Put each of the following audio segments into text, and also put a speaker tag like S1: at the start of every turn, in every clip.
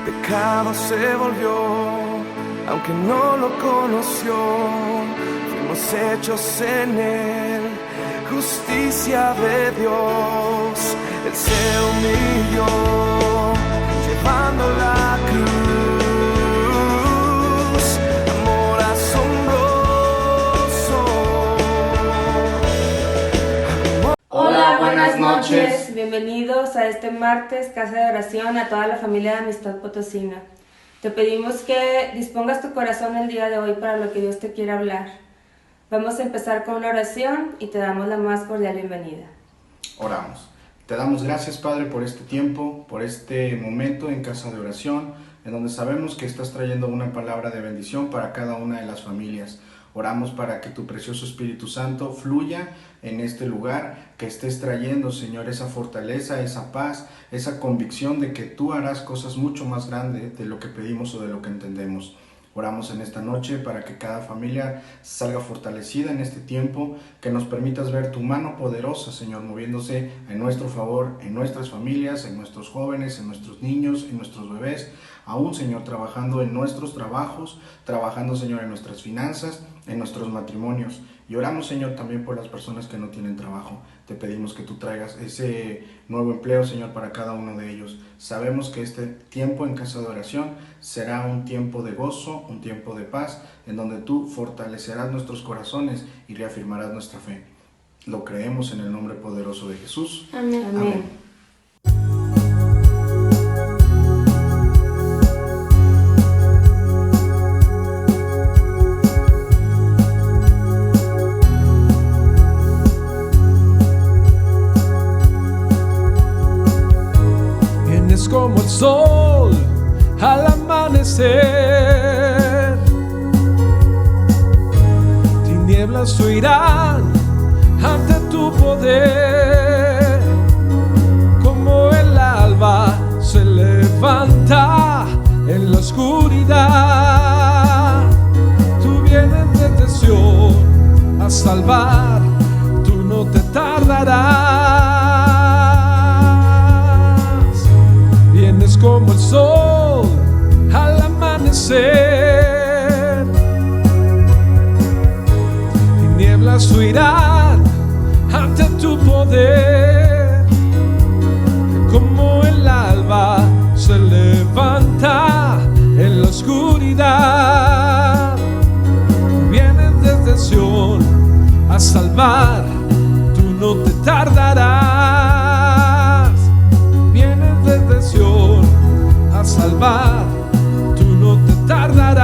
S1: pecado se volvió, aunque no lo conoció. Fuimos hechos en él, justicia de Dios. Él se humilló, llevando la cruz, amor asombroso.
S2: Hola, buenas noches. Bienvenidos a este martes, Casa de Oración, a toda la familia de Amistad Potosina. Te pedimos que dispongas tu corazón el día de hoy para lo que Dios te quiere hablar. Vamos a empezar con una oración y te damos la más cordial bienvenida.
S3: Oramos. Te damos gracias, Padre, por este tiempo, por este momento en Casa de Oración, en donde sabemos que estás trayendo una palabra de bendición para cada una de las familias. Oramos para que tu precioso Espíritu Santo fluya en este lugar, que estés trayendo, Señor, esa fortaleza, esa paz, esa convicción de que tú harás cosas mucho más grandes de lo que pedimos o de lo que entendemos. Oramos en esta noche para que cada familia salga fortalecida en este tiempo, que nos permitas ver tu mano poderosa, Señor, moviéndose en nuestro favor, en nuestras familias, en nuestros jóvenes, en nuestros niños, en nuestros bebés, aún, Señor, trabajando en nuestros trabajos, trabajando, Señor, en nuestras finanzas, en nuestros matrimonios. Y oramos, Señor, también por las personas que no tienen trabajo. Te pedimos que tú traigas ese nuevo empleo, Señor, para cada uno de ellos. Sabemos que este tiempo en Casa de Oración será un tiempo de gozo, un tiempo de paz, en donde tú fortalecerás nuestros corazones y reafirmarás nuestra fe. Lo creemos en el nombre poderoso de Jesús.
S2: Amén.
S3: Amén.
S1: Como el sol al amanecer, tinieblas huirán ante tu poder, como el alba se levanta en la oscuridad. Tú vienes desde Sión a salvar, tú no te tardarás. Vienes como el sol al amanecer, tinieblas huirán ante tu poder, como el alba se levanta en la oscuridad. Vienes desde Sión a salvar, tú no te tardarás. A salvar, tú no te tardarás.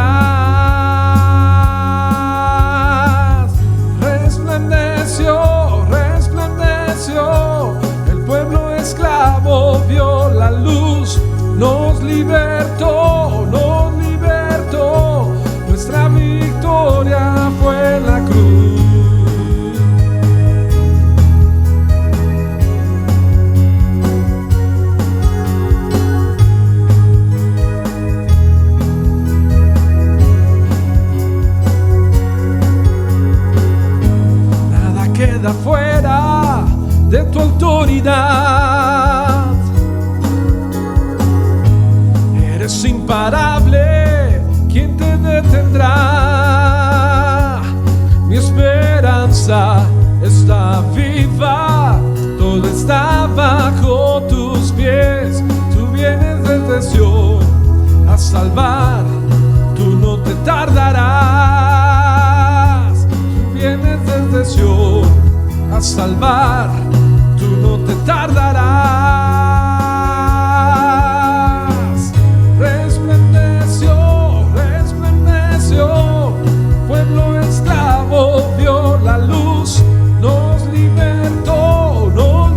S1: Resplandeció, resplandeció, el pueblo esclavo vio la luz, nos libertó, nuestra victoria fue la cruz. Fuera de tu autoridad, eres imparable, ¿quién te detendrá? Mi esperanza está viva, todo está bajo tus pies. Tú vienes desde Sión a salvar, tú no te tardarás. Tú vienes desde Sión a salvar, tú no te tardarás. Resplandeció, resplandeció, pueblo esclavo vio la luz, nos libertó, nuestra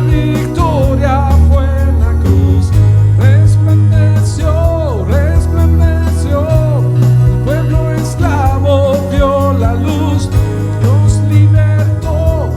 S1: victoria fue en la cruz. Resplandeció, resplandeció, el pueblo esclavo vio la luz, nos libertó,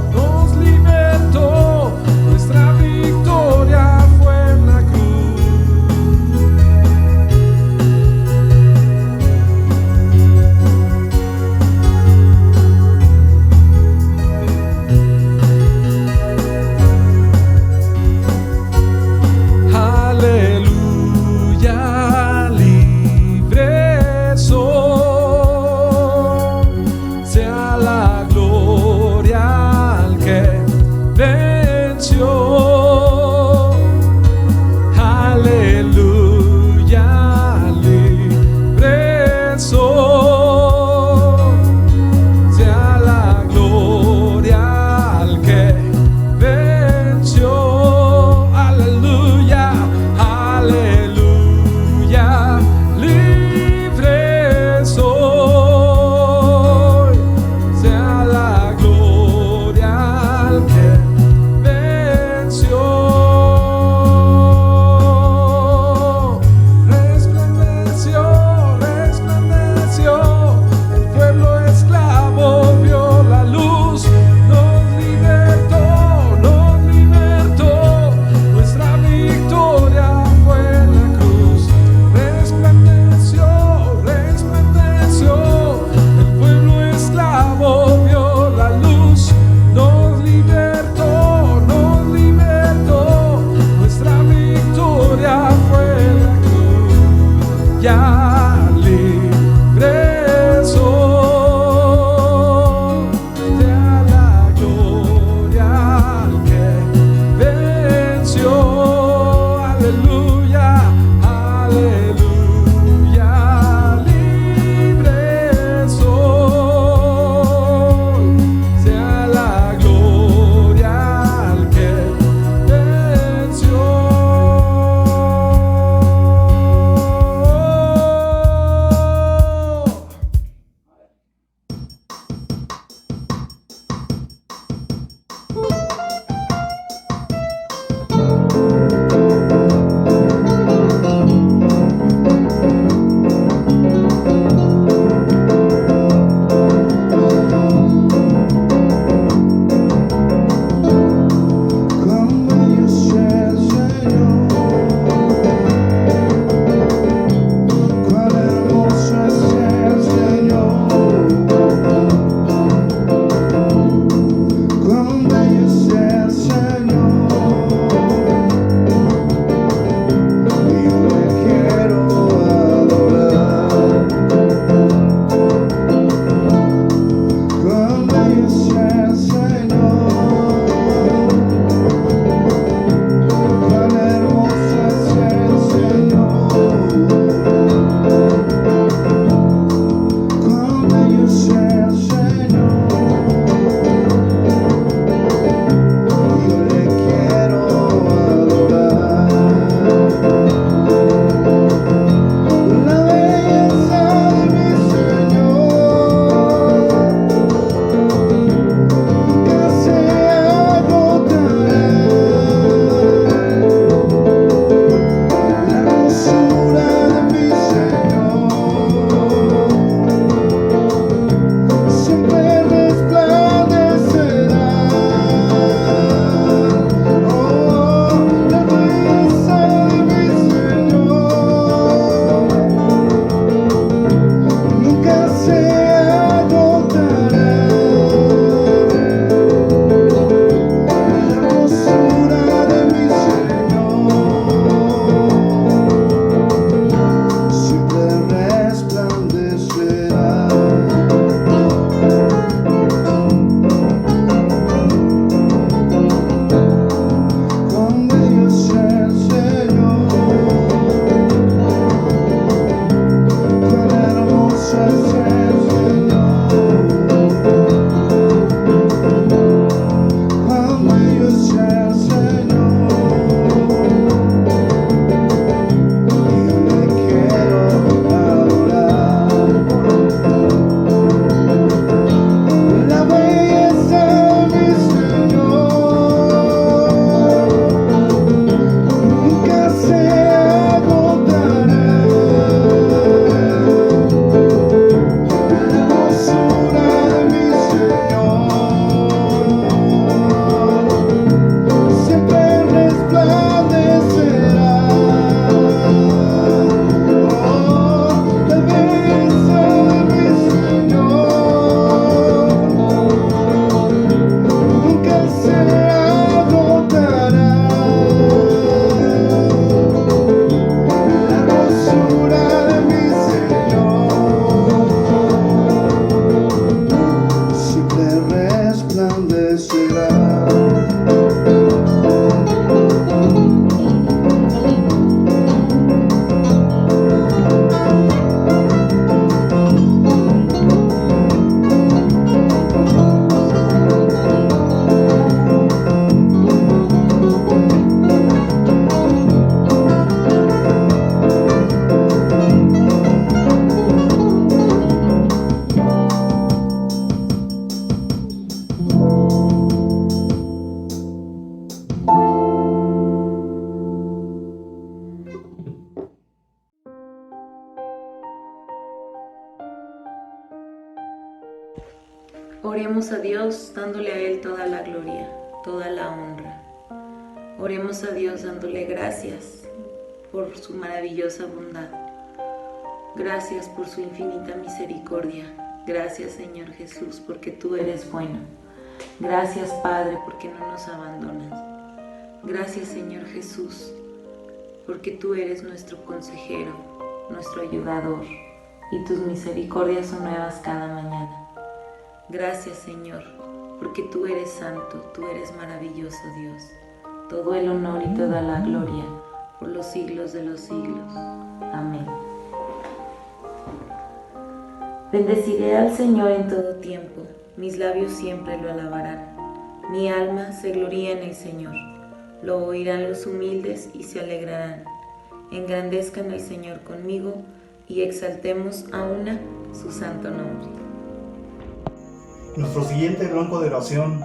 S4: Oremos a Dios dándole a Él toda la gloria, toda la honra. Oremos a Dios dándole gracias por su maravillosa bondad. Gracias por su infinita misericordia. Gracias, Señor Jesús, porque tú eres bueno. Gracias, Padre, porque no nos abandonas. Gracias, Señor Jesús, porque tú eres nuestro consejero, nuestro ayudador, y tus misericordias son nuevas cada mañana. Gracias, Señor, porque tú eres santo, tú eres maravilloso, Dios. Todo el honor y toda la gloria por los siglos de los siglos. Amén. Bendeciré al Señor en todo tiempo, mis labios siempre lo alabarán. Mi alma se gloría en el Señor, lo oirán los humildes y se alegrarán. Engrandezcan al Señor conmigo y exaltemos a una su santo nombre.
S5: Nuestro siguiente blanco de oración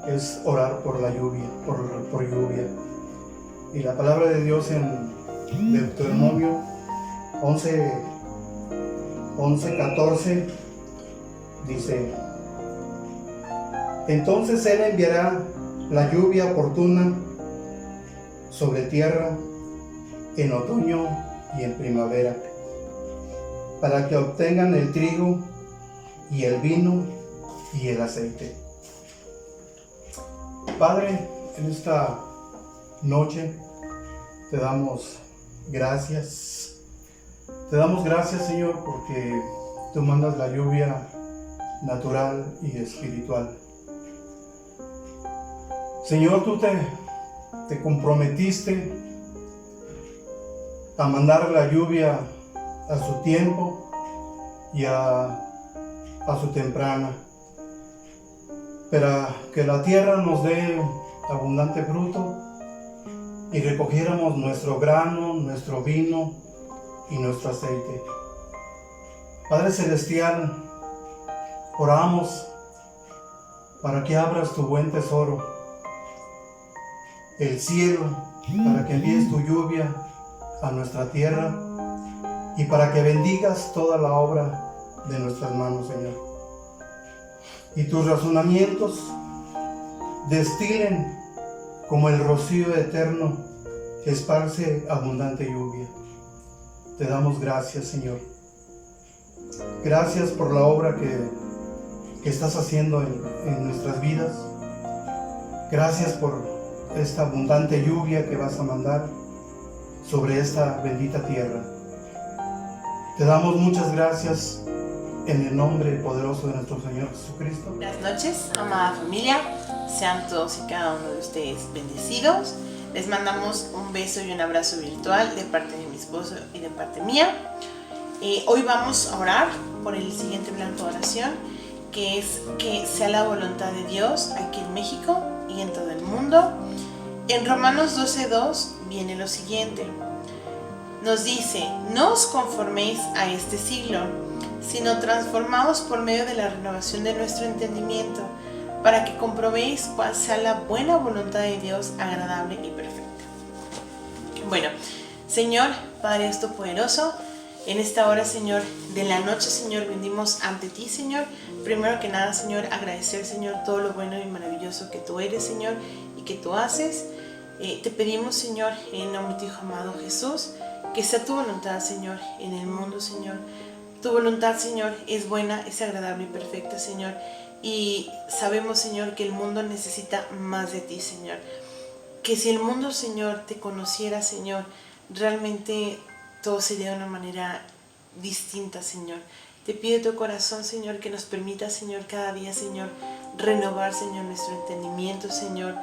S5: es orar por la lluvia, por lluvia. Y la palabra de Dios en Deuteronomio 11:14 dice: entonces Él enviará la lluvia oportuna sobre tierra en otoño y en primavera, para que obtengan el trigo y el vino y el aceite. Padre, en esta noche te damos gracias. Te damos gracias, Señor, porque tú mandas la lluvia natural y espiritual. Señor, tú te comprometiste a mandar la lluvia a su tiempo y a su temprana, para que la tierra nos dé abundante fruto y recogiéramos nuestro grano, nuestro vino y nuestro aceite. Padre Celestial, oramos para que abras tu buen tesoro, el cielo, para que envíes tu lluvia a nuestra tierra y para que bendigas toda la obra de nuestras manos, Señor. Y tus razonamientos destilen como el rocío eterno que esparce abundante lluvia. Te damos gracias, Señor. Gracias por la obra que estás haciendo en nuestras vidas. Gracias por esta abundante lluvia que vas a mandar sobre esta bendita tierra. Te damos muchas gracias en el nombre poderoso de nuestro Señor Jesucristo.
S6: Buenas noches, amada familia. Sean todos y cada uno de ustedes bendecidos. Les mandamos un beso y un abrazo virtual de parte de mi esposo y de parte mía. Hoy vamos a orar por el siguiente blanco de oración, que es que sea la voluntad de Dios aquí en México y en todo el mundo. En Romanos 12:2 viene lo siguiente. Nos dice: no os conforméis a este siglo, sino transformaos por medio de la renovación de nuestro entendimiento, para que comprobéis cuál sea la buena voluntad de Dios, agradable y perfecta. Bueno, Señor, Padre Dios Todopoderoso, en esta hora, Señor, de la noche, Señor, venimos ante ti, Señor. Primero que nada, Señor, agradecer, Señor, todo lo bueno y maravilloso que tú eres, Señor, y que tú haces. Te pedimos, Señor, en nombre de tu Hijo amado Jesús, que sea tu voluntad, Señor, en el mundo, Señor. Tu voluntad, Señor, es buena, es agradable y perfecta, Señor. Y sabemos, Señor, que el mundo necesita más de ti, Señor. Que si el mundo, Señor, te conociera, Señor, realmente todo sería de una manera distinta, Señor. Te pido de tu corazón, Señor, que nos permita, Señor, cada día, Señor, renovar, Señor, nuestro entendimiento, Señor.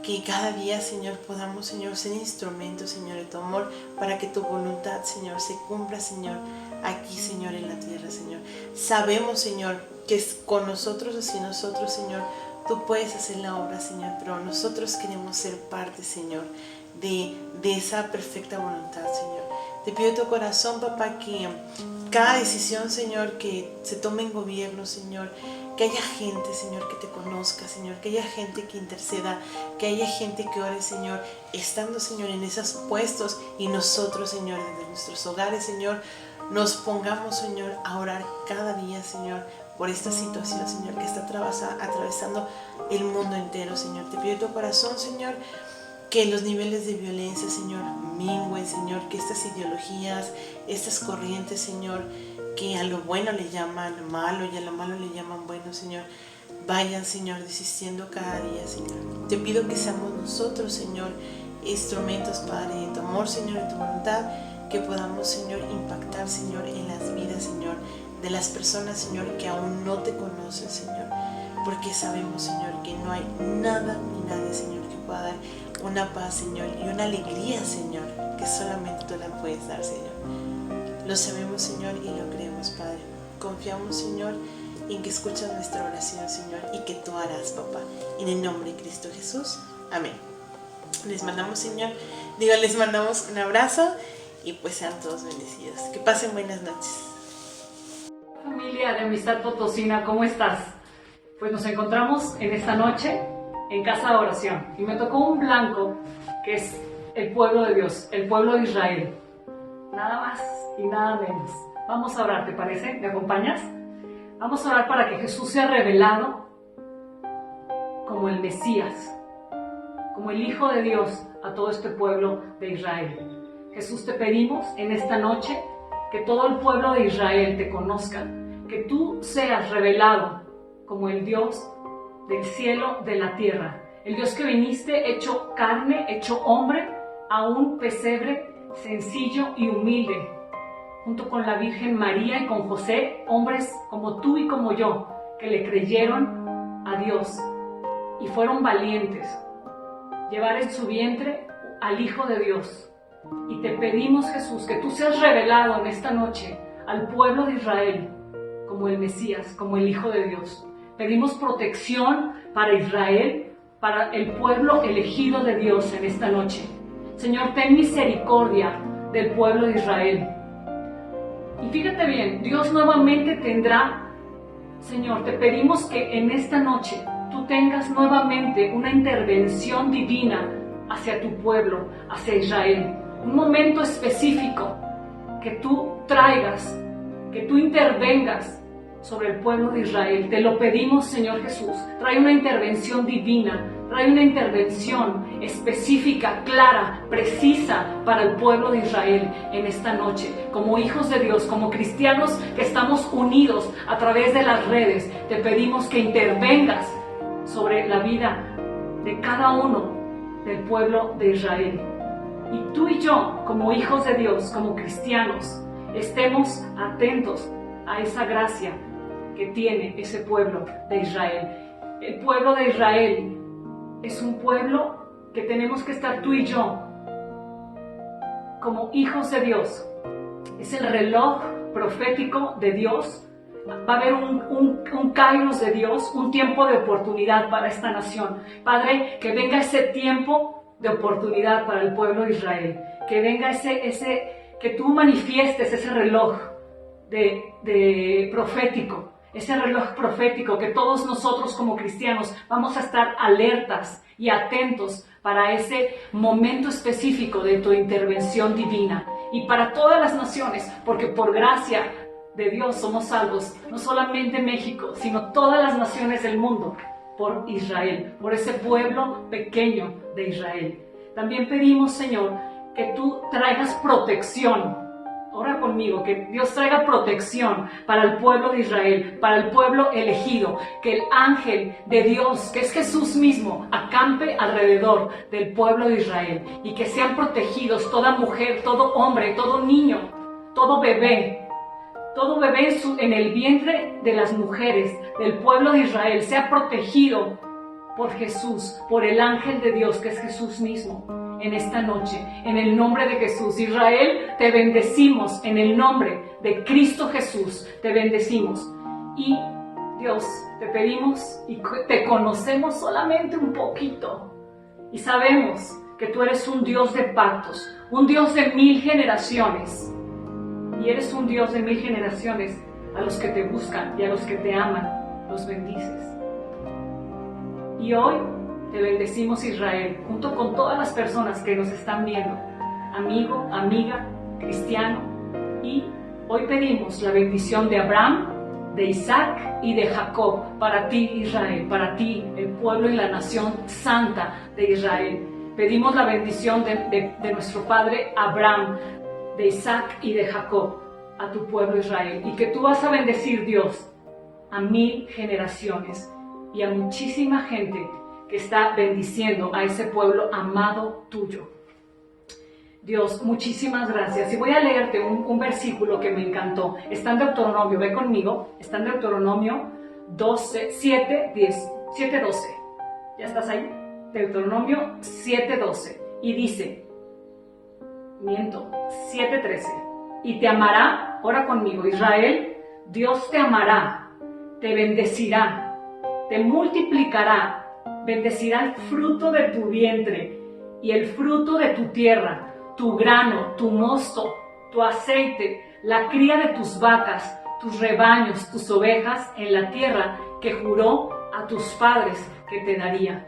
S6: Que cada día, Señor, podamos, Señor, ser instrumentos, Señor, de tu amor, para que tu voluntad, Señor, se cumpla, Señor, aquí, Señor, en la tierra, Señor. Sabemos, Señor, que es con nosotros o sin nosotros, Señor, tú puedes hacer la obra, Señor, pero nosotros queremos ser parte, Señor, de esa perfecta voluntad, Señor. Te pido de tu corazón, papá, que cada decisión, Señor, que se tome en gobierno, Señor, que haya gente, Señor, que te conozca, Señor, que haya gente que interceda, que haya gente que ore, Señor, estando, Señor, en esos puestos, y nosotros, Señor, desde nuestros hogares, Señor, nos pongamos, Señor, a orar cada día, Señor, por esta situación, Señor, que está atravesando el mundo entero, Señor. Te pido de tu corazón, Señor, que los niveles de violencia, Señor, mingüen, Señor, que estas ideologías, estas corrientes, Señor, que a lo bueno le llaman malo y a lo malo le llaman bueno, Señor, vayan, Señor, desistiendo cada día, Señor. Te pido que seamos nosotros, Señor, instrumentos, Padre, de tu amor, Señor, de tu voluntad, que podamos, Señor, impactar, Señor, en las vidas, Señor, de las personas, Señor, que aún no te conocen, Señor, porque sabemos, Señor, que no hay nada ni nadie, Señor, que pueda dar una paz, Señor, y una alegría, Señor, que solamente tú la puedes dar, Señor. Lo sabemos, Señor, y lo creemos, Padre. Confiamos, Señor, en que escuchas nuestra oración, Señor, y que tú harás, papá. En el nombre de Cristo Jesús. Amén. Les mandamos, Señor, les mandamos un abrazo y pues sean todos bendecidos. Que pasen buenas noches.
S7: Familia de Amistad Potosina, ¿cómo estás? Pues nos encontramos en esta noche en casa de oración y me tocó un blanco que es el pueblo de Dios, el pueblo de Israel. Nada más y nada menos. Vamos a orar, ¿te parece? ¿Me acompañas? Vamos a orar para que Jesús sea revelado como el Mesías, como el Hijo de Dios a todo este pueblo de Israel. Jesús, te pedimos en esta noche que todo el pueblo de Israel te conozca, que tú seas revelado como el Dios del cielo, de la tierra, el Dios que viniste hecho carne, hecho hombre, a un pesebre sencillo y humilde, junto con la Virgen María y con José, hombres como tú y como yo, que le creyeron a Dios y fueron valientes, llevar en su vientre al Hijo de Dios. Y te pedimos, Jesús, que tú seas revelado en esta noche al pueblo de Israel como el Mesías, como el Hijo de Dios. Pedimos protección para Israel, para el pueblo elegido de Dios en esta noche. Señor, ten misericordia del pueblo de Israel. Y fíjate bien, Dios nuevamente tendrá, Señor, te pedimos que en esta noche tú tengas nuevamente una intervención divina hacia tu pueblo, hacia Israel. Un momento específico que tú traigas, que tú intervengas sobre el pueblo de Israel. Te lo pedimos, Señor Jesús. Trae una intervención divina, trae una intervención específica, clara, precisa para el pueblo de Israel en esta noche. Como hijos de Dios, como cristianos que estamos unidos a través de las redes, te pedimos que intervengas sobre la vida de cada uno del pueblo de Israel. Y tú y yo, como hijos de Dios, como cristianos, estemos atentos a esa gracia que tiene ese pueblo de Israel. El pueblo de Israel es un pueblo que tenemos que estar tú y yo como hijos de Dios. Es el reloj profético de Dios. Va a haber un kairos de Dios, un tiempo de oportunidad para esta nación. Padre, que venga ese tiempo de oportunidad para el pueblo de Israel. Que venga que tú manifiestes ese reloj de profético. Ese reloj profético que todos nosotros como cristianos vamos a estar alertas y atentos para ese momento específico de tu intervención divina y para todas las naciones, porque por gracia de Dios somos salvos, no solamente México, sino todas las naciones del mundo, por Israel, por ese pueblo pequeño de Israel. También pedimos, Señor, que tú traigas protección. Ora conmigo, que Dios traiga protección para el pueblo de Israel, para el pueblo elegido, que el ángel de Dios, que es Jesús mismo, acampe alrededor del pueblo de Israel y que sean protegidos toda mujer, todo hombre, todo niño, todo bebé en el vientre de las mujeres del pueblo de Israel, sea protegido por Jesús, por el ángel de Dios, que es Jesús mismo. En esta noche, en el nombre de Jesús. Israel, te bendecimos en el nombre de Cristo Jesús, te bendecimos. Y Dios, te pedimos y te conocemos solamente un poquito y sabemos que tú eres un Dios de pactos, un Dios de 1000 generaciones, y eres un Dios de 1000 generaciones. A los que te buscan y a los que te aman, los bendices. Y hoy te bendecimos, Israel, junto con todas las personas que nos están viendo, amigo, amiga, cristiano. Y hoy pedimos la bendición de Abraham, de Isaac y de Jacob, para ti Israel, para ti el pueblo y la nación santa de Israel. Pedimos la bendición de nuestro padre Abraham, de Isaac y de Jacob, a tu pueblo Israel, y que tú vas a bendecir, Dios, a 1000 generaciones y a muchísima gente que está bendiciendo a ese pueblo amado tuyo. Dios, muchísimas gracias. Y voy a leerte un versículo que me encantó. Está en Deuteronomio, ve conmigo. Está en Deuteronomio 7:12. ¿Ya estás ahí? Deuteronomio 7:12. Y dice, 7:13. Y te amará, ora conmigo, Israel, Dios te amará, te bendecirá, te multiplicará, bendecirá el fruto de tu vientre y el fruto de tu tierra, tu grano, tu mosto, tu aceite, la cría de tus vacas, tus rebaños, tus ovejas en la tierra que juró a tus padres que te daría.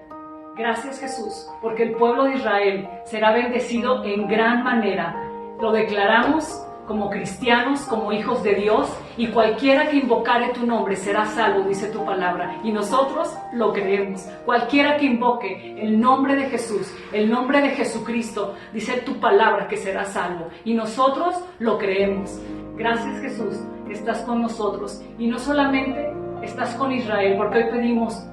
S7: Gracias, Jesús, porque el pueblo de Israel será bendecido en gran manera. Lo declaramos como cristianos, como hijos de Dios, y cualquiera que invocare tu nombre será salvo, dice tu palabra, y nosotros lo creemos. Cualquiera que invoque el nombre de Jesús, el nombre de Jesucristo, dice tu palabra que será salvo, y nosotros lo creemos. Gracias, Jesús, que estás con nosotros, y no solamente estás con Israel, porque hoy pedimos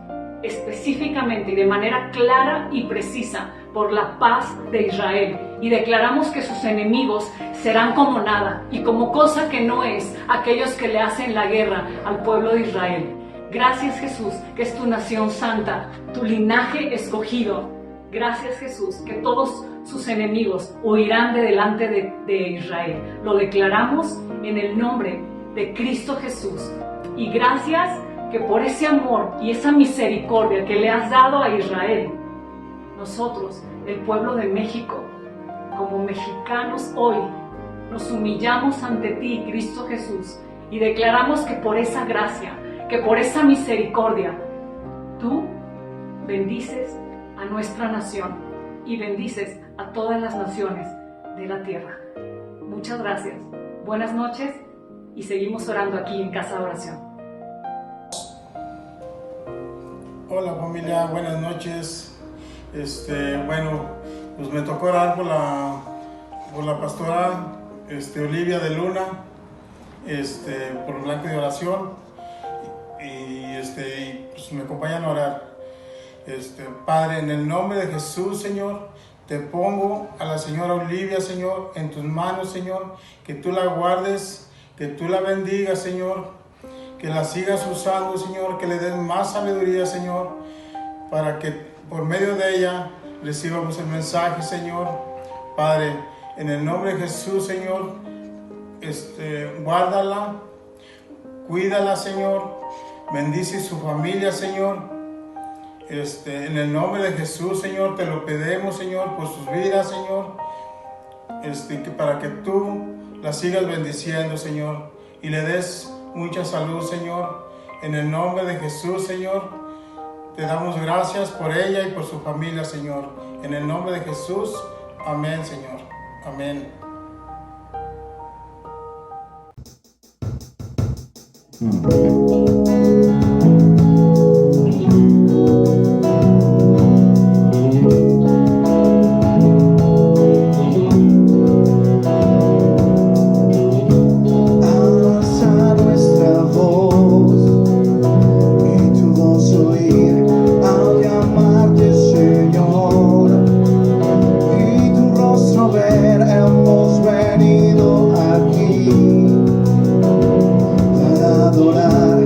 S7: específicamente y de manera clara y precisa por la paz de Israel, y declaramos que sus enemigos serán como nada y como cosa que no es aquellos que le hacen la guerra al pueblo de Israel. Gracias, Jesús, que es tu nación santa, tu linaje escogido. Gracias, Jesús, que todos sus enemigos huirán de delante de Israel. Lo declaramos en el nombre de Cristo Jesús. Y gracias que por ese amor y esa misericordia que le has dado a Israel, nosotros, el pueblo de México, como mexicanos hoy, nos humillamos ante ti, Cristo Jesús, y declaramos que por esa gracia, que por esa misericordia, tú bendices a nuestra nación y bendices a todas las naciones de la tierra. Muchas gracias. Buenas noches y seguimos orando aquí en Casa de Oración.
S8: Hola familia, buenas noches. Bueno, pues me tocó orar por la pastora Olivia de Luna, por el blanco de oración, y pues me acompañan a orar. Padre, en el nombre de Jesús, Señor, te pongo a la señora Olivia, Señor, en tus manos, Señor, que tú la guardes, que tú la bendigas, Señor, que la sigas usando, Señor, que le des más sabiduría, Señor, para que por medio de ella recibamos el mensaje, Señor. Padre, en el nombre de Jesús, Señor, guárdala, cuídala, Señor, bendice su familia, Señor. En el nombre de Jesús, Señor, te lo pedimos, Señor, por sus vidas, Señor, para que tú la sigas bendiciendo, Señor, y le des mucha salud, Señor. En el nombre de Jesús, Señor, te damos gracias por ella y por su familia, Señor. En el nombre de Jesús, amén, Señor. Amén.
S9: Hemos venido aquí para adorar.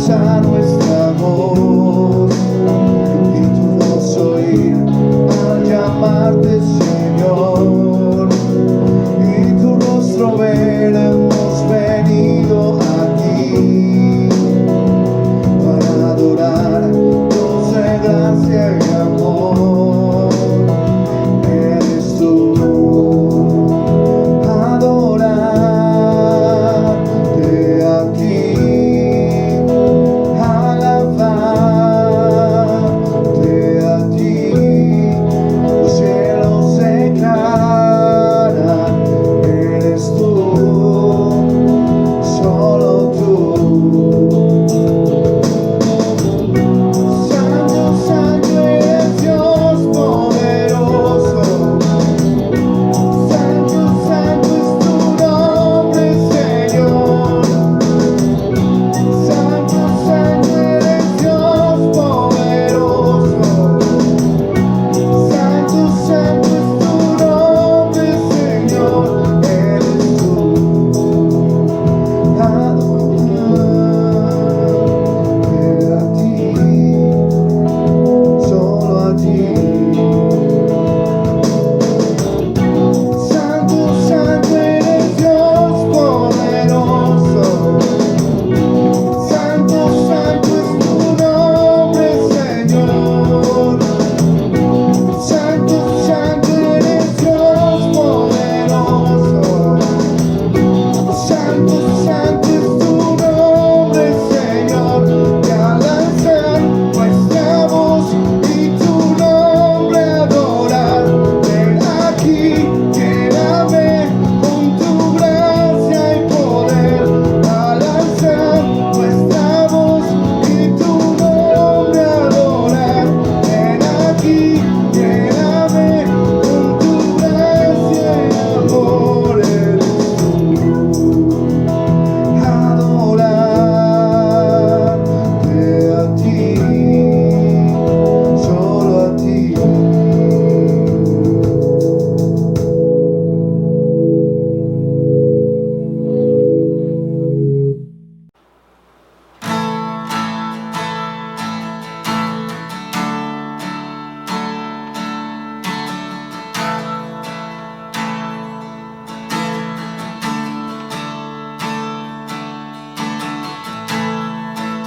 S9: escuchar nuestra voz y tu voz oír al llamarte, Señor, y tu rostro ver. Hemos venido aquí para adorar, Dios de gracia y amor. Eres tú.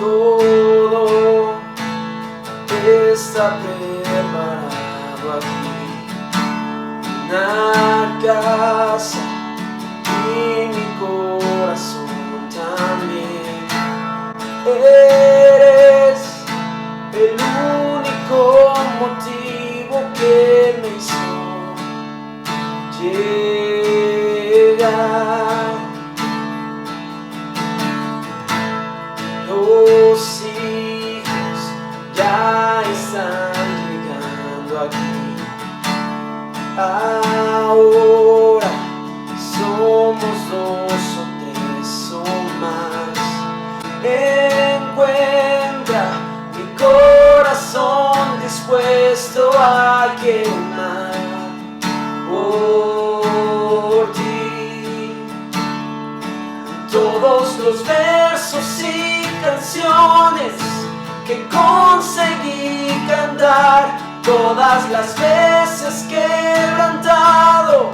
S10: Todo está preparado aquí, una casa y mi corazón también. Eres el único motivo que me hizo llegar. Los hijos ya están llegando aquí. Ahora somos dos o tres o más. Encuentra mi corazón dispuesto a quemar por ti. Todos los versos y canciones que conseguí cantar, todas las veces quebrantado,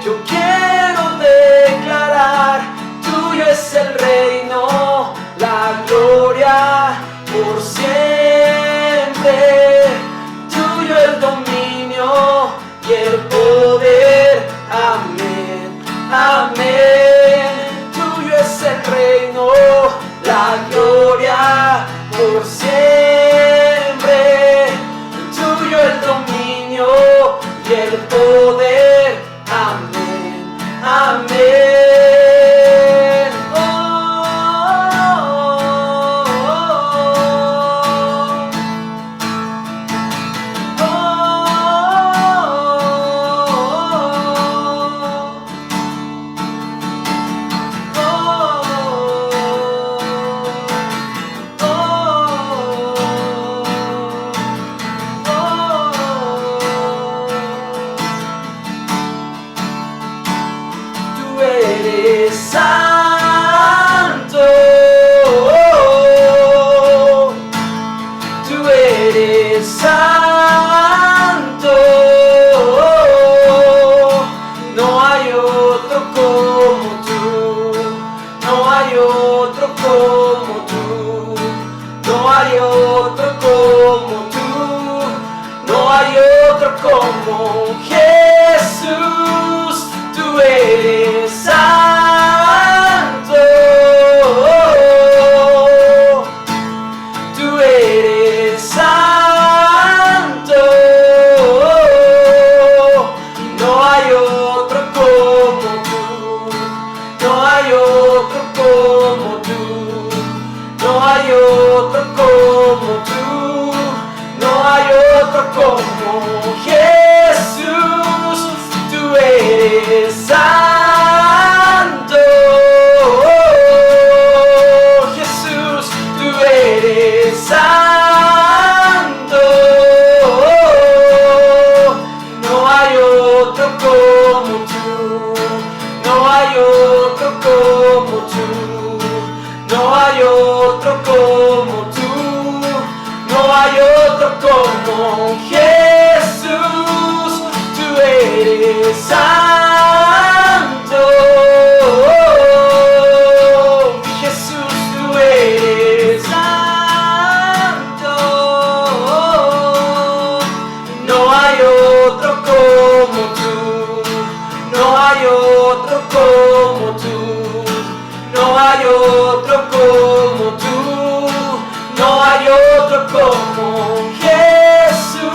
S10: yo quiero declarar: tuyo es el reino, la gloria por siempre, tuyo el dominio y el poder. Amén, amén. Tuyo es el reino, la gloria por siempre, tuyo el dominio y el poder. Amén, amén. como Jesús, tú eres santo, tú eres santo, no hay otro como tú, no hay otro como tú, no hay otro como tú, no hay otro como Jesús, tú eres santo, Jesús, tú eres santo, no hay otro como tú, no hay otro como tú, no hay otro como tú, no hay otro como Jesús, tú eres santo, Jesús, tú eres santo, no hay otro como tú, no hay otro como tú, no hay otro como tú, no hay otro como Jesús.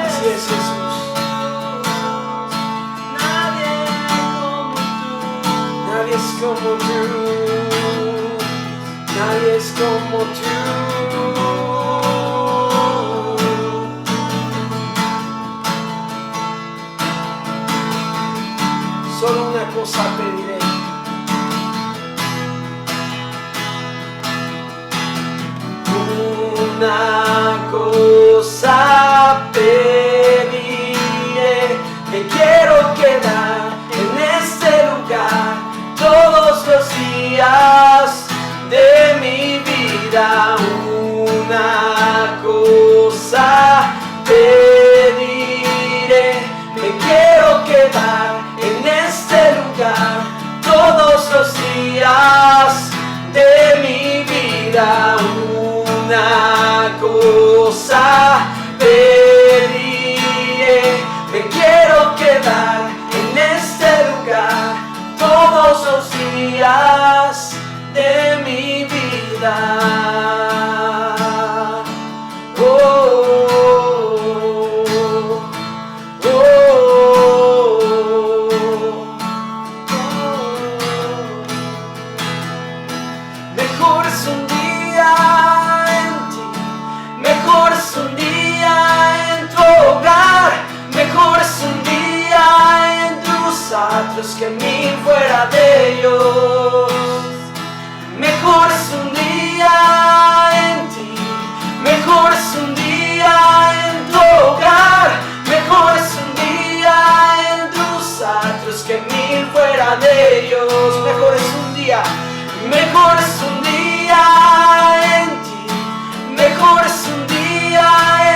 S10: Así es, Jesús. Nadie es como tú, nadie es como tú. Solo una cosa pediré. Una cosa pediré, me quiero quedar en este lugar todos los días de mi vida. Una cosa pediré, me quiero quedar en este lugar todos los días de mi vida. Una cosa pediré, me quiero quedar en este lugar todos los días de mi vida. Oh, oh, oh, Mejor es un día en ti, mejor es un día en tu hogar, mejor es un día en tus atrios que mil fuera de ellos. Mejor es un día en ti, mejor es un día en tu hogar, mejor es un día en tus atrios que mil fuera de ellos. Mejor es un día, mejor es un día en ti, mejor es un día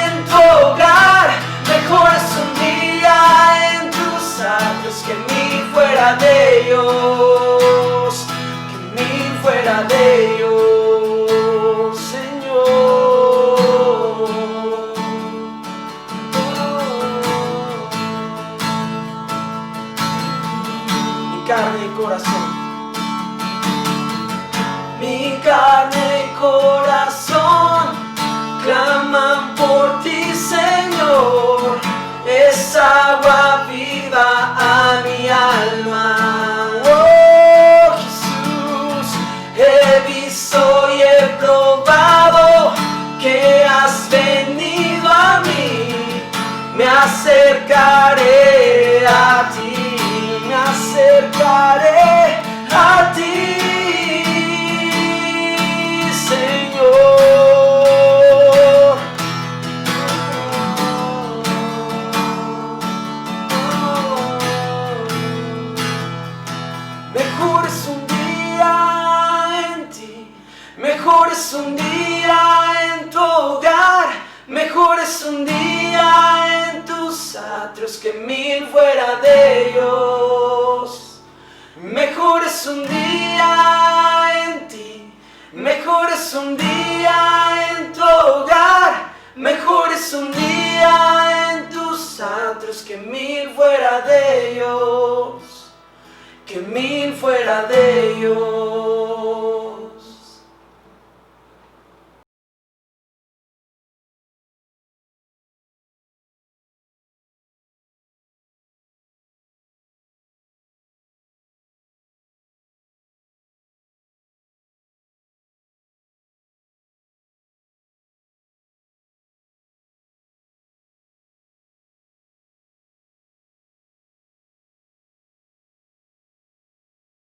S10: en tu hogar, mejor es un día en tus atrios que mil fuera de ellos, que mil fuera de ellos, Señor. Mi carne y corazón, mi carne y corazón claman por ti, Señor. Es agua viva a mi alma. Oh, Jesús, he visto y he probado que has venido a mí. Me acercaré a ti, me acercaré a ti, Señor. Mejor es un día en ti, mejor es un día en tu hogar, mejor es un día en tus atrios que mil fuera de ellos. Mejor es un día en ti, mejor es un día en tu que 1000 fuera de ellos, que 1000 fuera de ellos.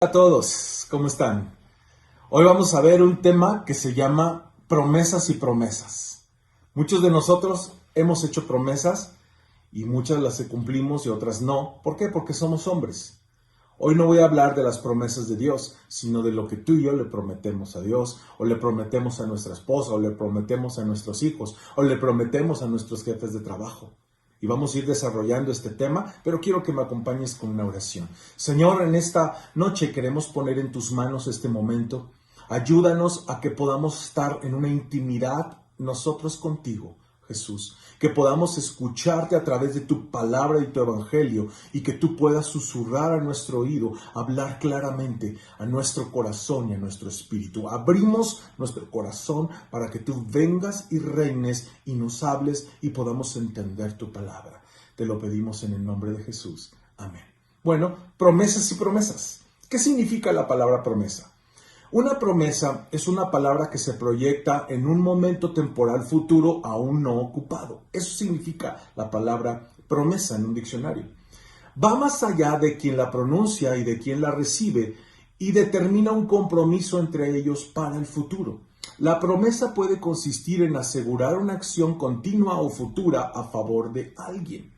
S1: Hola a todos, ¿cómo están? Hoy vamos a ver un tema que se llama promesas y promesas. Muchos de nosotros hemos hecho promesas y muchas las cumplimos y otras no. ¿Por qué? Porque somos hombres. Hoy no voy a hablar de las promesas de Dios, sino de lo que tú y yo le prometemos a Dios, o le prometemos a nuestra esposa, o le prometemos a nuestros hijos, o le prometemos a nuestros jefes de trabajo. Y vamos a ir desarrollando este tema, pero quiero que me acompañes con una oración. Señor, en esta noche queremos poner en tus manos este momento. Ayúdanos a que podamos estar en una intimidad nosotros contigo, Jesús. Que podamos escucharte a través de tu palabra y tu evangelio y que tú puedas susurrar a nuestro oído, hablar claramente a nuestro corazón y a nuestro espíritu. Abrimos nuestro corazón para que tú vengas y reines y nos hables y podamos entender tu palabra. Te lo pedimos en el nombre de Jesús. Amén. Bueno, promesas y promesas. ¿Qué significa la palabra promesa? Una promesa es una palabra que se proyecta en un momento temporal futuro aún no ocupado. Eso significa la palabra promesa en un diccionario. Va más allá de quien la pronuncia y de quien la recibe y determina un compromiso entre ellos para el futuro. La promesa puede consistir en asegurar una acción continua o futura a favor de alguien.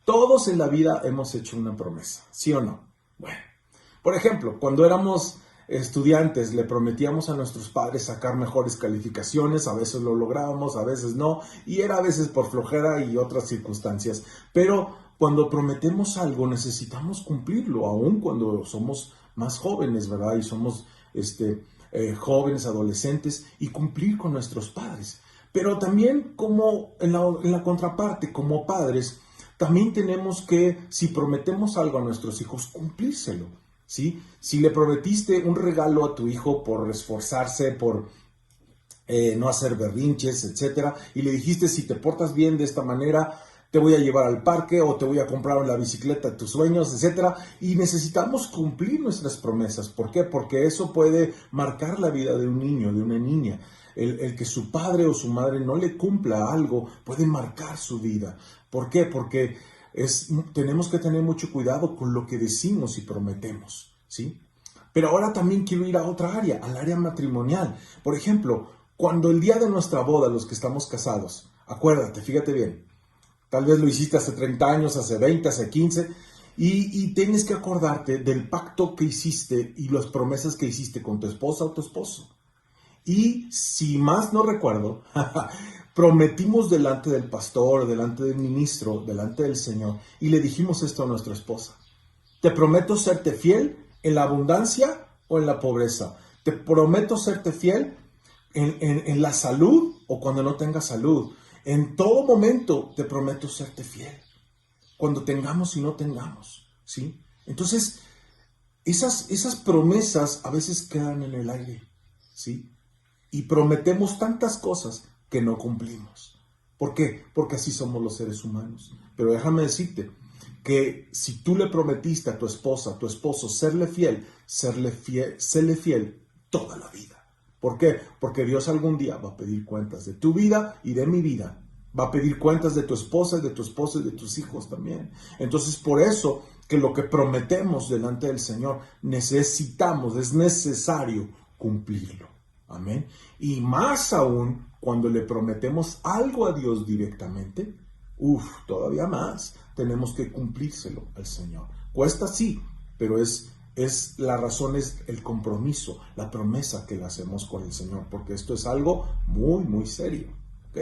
S1: Todos en la vida hemos hecho una promesa, ¿sí o no? Bueno, por ejemplo, cuando éramos estudiantes le prometíamos a nuestros padres sacar mejores calificaciones, a veces lo lográbamos, a veces no, y era a veces por flojera y otras circunstancias, pero cuando prometemos algo necesitamos cumplirlo, aun cuando somos más jóvenes, ¿verdad? Y somos jóvenes, adolescentes, y cumplir con nuestros padres. Pero también como en la contraparte, como padres, también tenemos que, si prometemos algo a nuestros hijos, cumplírselo. ¿Sí? Si le prometiste un regalo a tu hijo por esforzarse, por no hacer berrinches, etcétera, y le dijiste, si te portas bien de esta manera, te voy a llevar al parque o te voy a comprar la bicicleta de tus sueños, etcétera, y necesitamos cumplir nuestras promesas. ¿Por qué? Porque eso puede marcar la vida de un niño, de una niña. El que su padre o su madre no le cumpla algo puede marcar su vida. ¿Por qué? Porque tenemos que tener mucho cuidado con lo que decimos y prometemos, ¿sí? Pero ahora también quiero ir a otra área, al área matrimonial. Por ejemplo, cuando el día de nuestra boda, los que estamos casados, acuérdate, fíjate bien, tal vez lo hiciste hace 30 años, hace 20, hace 15, y tienes que acordarte del pacto que hiciste y las promesas que hiciste con tu esposa o tu esposo. Y si más no recuerdo, prometimos delante del pastor, delante del ministro, delante del Señor, y le dijimos esto a nuestra esposa. Te prometo serte fiel en la abundancia o en la pobreza. Te prometo serte fiel en la salud o cuando no tengas salud. En todo momento te prometo serte fiel. Cuando tengamos y no tengamos, ¿sí? Entonces, esas promesas a veces quedan en el aire, ¿sí? Y prometemos tantas cosas que no cumplimos. ¿Por qué? Porque así somos los seres humanos. Pero déjame decirte que si tú le prometiste a tu esposa, a tu esposo, serle fiel toda la vida. ¿Por qué? Porque Dios algún día va a pedir cuentas de tu vida y de mi vida. Va a pedir cuentas de tu esposa y de tu esposo y de tus hijos también. Entonces, por eso que lo que prometemos delante del Señor es necesario cumplirlo. Amén. Y más aún cuando le prometemos algo a Dios directamente, todavía más, tenemos que cumplírselo al Señor. Cuesta sí, pero la razón es el compromiso, la promesa que le hacemos con el Señor, porque esto es algo muy, muy serio. ¿Ok?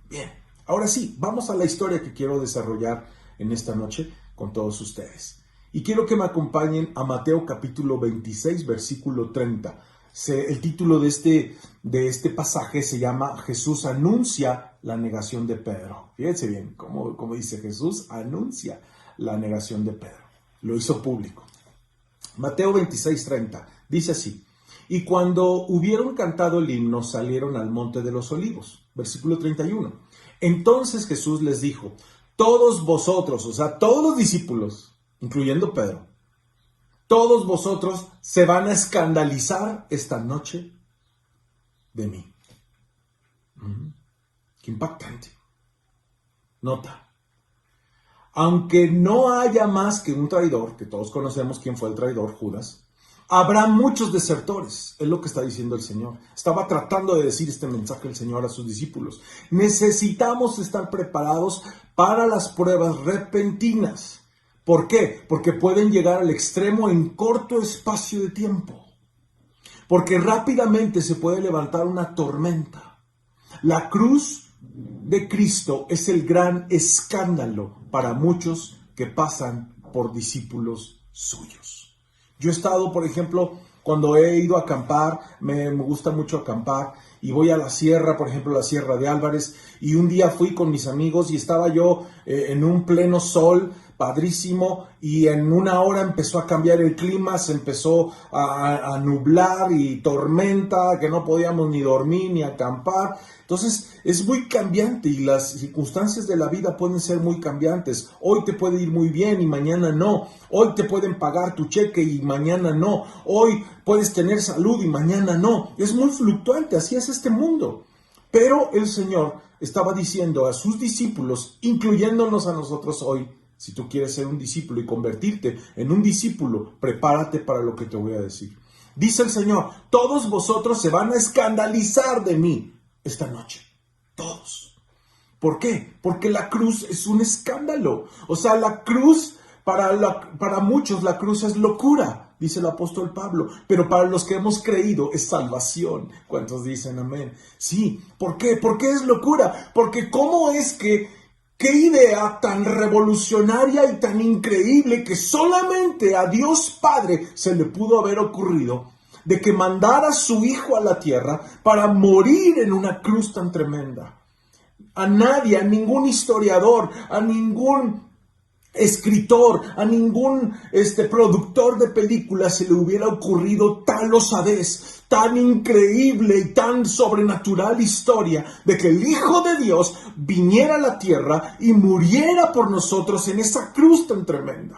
S1: Bien, ahora sí, vamos a la historia que quiero desarrollar en esta noche con todos ustedes. Y quiero que me acompañen a Mateo capítulo 26, versículo 30. El título de este pasaje se llama Jesús anuncia la negación de Pedro. Fíjense bien, como dice Jesús, anuncia la negación de Pedro. Lo hizo público. Mateo 26:30 dice así: y cuando hubieron cantado el himno, salieron al monte de los olivos. Versículo 31. Entonces Jesús les dijo: todos vosotros, o sea, todos los discípulos, incluyendo Pedro, todos vosotros se van a escandalizar esta noche de mí. Qué impactante. Nota. Aunque no haya más que un traidor, que todos conocemos quién fue el traidor, Judas, habrá muchos desertores, es lo que está diciendo el Señor. Estaba tratando de decir este mensaje el Señor a sus discípulos. Necesitamos estar preparados para las pruebas repentinas. ¿Por qué? Porque pueden llegar al extremo en corto espacio de tiempo. Porque rápidamente se puede levantar una tormenta. La cruz de Cristo es el gran escándalo para muchos que pasan por discípulos suyos. Yo he estado, por ejemplo, cuando he ido a acampar, me gusta mucho acampar, y voy a la sierra, por ejemplo, la Sierra de Álvarez, y un día fui con mis amigos y estaba yo en un pleno sol, padrísimo, y en una hora empezó a cambiar el clima, se empezó a nublar y tormenta, que no podíamos ni dormir ni acampar. Entonces es muy cambiante y las circunstancias de la vida pueden ser muy cambiantes. Hoy te puede ir muy bien y mañana no. Hoy te pueden pagar tu cheque y mañana no. Hoy puedes tener salud y mañana no. Es muy fluctuante, así es este mundo. Pero el Señor estaba diciendo a sus discípulos, incluyéndonos a nosotros hoy: si tú quieres ser un discípulo y convertirte en un discípulo, prepárate para lo que te voy a decir. Dice el Señor: todos vosotros se van a escandalizar de mí esta noche. Todos. ¿Por qué? Porque la cruz es un escándalo. O sea, la cruz, para muchos la cruz es locura, dice el apóstol Pablo, pero para los que hemos creído es salvación. ¿Cuántos dicen amén? Sí. ¿Por qué? ¿Por qué es locura? Porque ¿cómo es que qué idea tan revolucionaria y tan increíble que solamente a Dios Padre se le pudo haber ocurrido de que mandara a su Hijo a la tierra para morir en una cruz tan tremenda? A nadie, a ningún historiador, a ningún escritor, a ningún productor de películas se le hubiera ocurrido tal osadez, tan increíble y tan sobrenatural historia de que el Hijo de Dios viniera a la tierra y muriera por nosotros en esa cruz tan tremenda.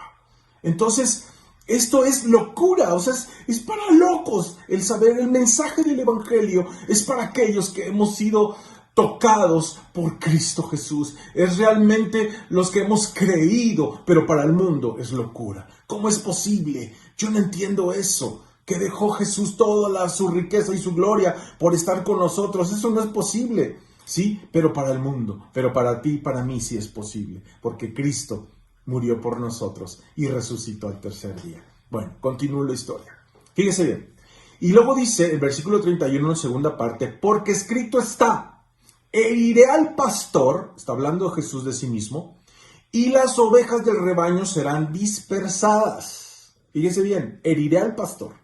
S1: Entonces, esto es locura, o sea, es para locos el saber el mensaje del Evangelio, es para aquellos que hemos sido tocados por Cristo Jesús, es realmente los que hemos creído, pero para el mundo es locura. ¿Cómo es posible? Yo no entiendo eso, que dejó Jesús toda su riqueza y su gloria por estar con nosotros. Eso no es posible, sí, pero para el mundo, pero para ti y para mí sí es posible, porque Cristo murió por nosotros y resucitó al tercer día. Bueno, continúo la historia. Fíjese bien. Y luego dice el versículo 31 en segunda parte: porque escrito está: heriré al pastor, está hablando Jesús de sí mismo, y las ovejas del rebaño serán dispersadas. Fíjese bien, heriré al pastor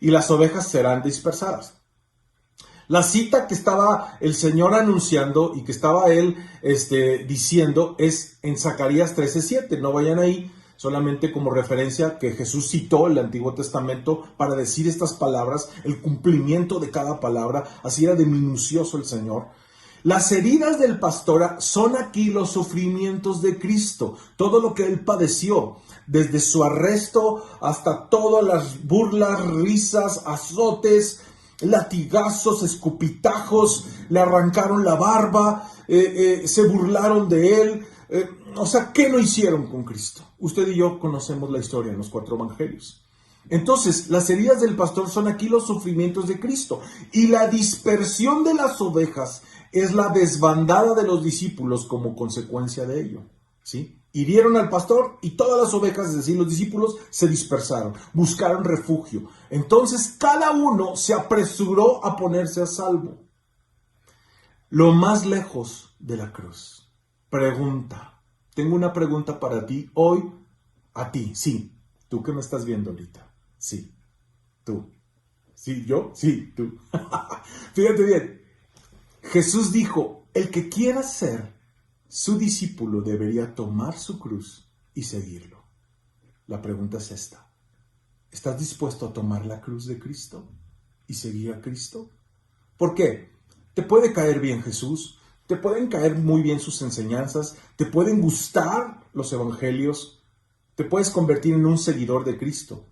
S1: y las ovejas serán dispersadas. La cita que estaba el Señor anunciando y que estaba él diciendo es en Zacarías 13:7. No vayan ahí, solamente como referencia que Jesús citó el Antiguo Testamento para decir estas palabras, el cumplimiento de cada palabra. Así era de minucioso el Señor. Las heridas del pastor son aquí los sufrimientos de Cristo, todo lo que él padeció, desde su arresto hasta todas las burlas, risas, azotes, latigazos, escupitajos, le arrancaron la barba, se burlaron de él. O sea, ¿qué no hicieron con Cristo? Usted y yo conocemos la historia en los 4 evangelios. Entonces, las heridas del pastor son aquí los sufrimientos de Cristo, y la dispersión de las ovejas es la desbandada de los discípulos como consecuencia de ello, ¿sí? Hirieron al pastor y todas las ovejas, es decir, los discípulos, se dispersaron, buscaron refugio. Entonces, cada uno se apresuró a ponerse a salvo. Lo más lejos de la cruz. Pregunta. Tengo una pregunta para ti hoy, a ti, sí. Tú que me estás viendo ahorita. Sí. Tú. ¿Sí, yo? Sí, tú. Fíjate bien. Jesús dijo, el que quiera ser su discípulo debería tomar su cruz y seguirlo. La pregunta es esta. ¿Estás dispuesto a tomar la cruz de Cristo y seguir a Cristo? ¿Por qué? Te puede caer bien Jesús, te pueden caer muy bien sus enseñanzas, te pueden gustar los evangelios, te puedes convertir en un seguidor de Cristo,